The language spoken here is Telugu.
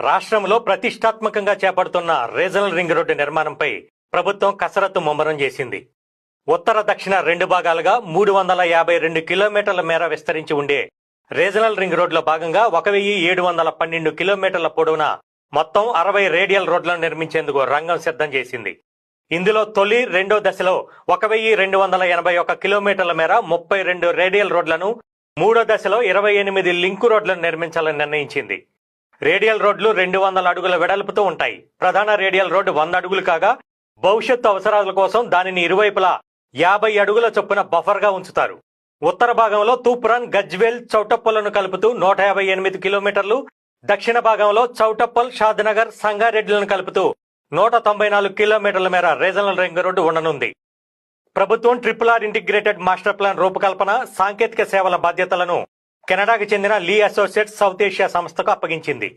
రాష్ట్రంలో ప్రతిష్టాత్మకంగా చేపడుతున్న రీజనల్ రింగ్ రోడ్డు నిర్మాణంపై ప్రభుత్వం కసరత్తు ముమ్మరం చేసింది. ఉత్తర దక్షిణ రెండు భాగాలుగా 352 కిలోమీటర్ల మేర విస్తరించి ఉండే రీజనల్ రింగ్ రోడ్లో భాగంగా 1712 కిలోమీటర్ల పొడవున మొత్తం 60 రేడియల్ రోడ్లను నిర్మించేందుకు రంగం సిద్ధం చేసింది. ఇందులో తొలి రెండో దశలో 1281 కిలోమీటర్ల మేర 32 రేడియల్ రోడ్లను, మూడో దశలో 28 లింకు రోడ్లను నిర్మించాలని నిర్ణయించింది. రేడియల్ రోడ్లు 200 అడుగుల వెడల్పుతో ఉంటాయి. ప్రధాన రేడియల్ రోడ్డు 100 అడుగులు కాగా భవిష్యత్తు అవసరాల కోసం దానిని ఇరువైపులా 50 అడుగుల చొప్పున బఫర్ గా ఉంచుతారు. ఉత్తర భాగంలో తూప్రాన్, గజ్వేల్, చౌటప్పలను కలుపుతూ 158 కిలోమీటర్లు, దక్షిణ భాగంలో చౌటప్పల్, షాద్నగర్, సంగారెడ్డిలను కలుపుతూ 194 కిలోమీటర్ల మేర రీజనల్ రింగ్ రోడ్డు ఉండనుంది. ప్రభుత్వం RRR ఇంటిగ్రేటెడ్ మాస్టర్ ప్లాన్ రూపకల్పన, సాంకేతిక సేవల బాధ్యతలను కెనడాకు చెందిన లీ అసోసియేట్స్ సౌత్ ఏషియా సంస్థకు అప్పగించింది.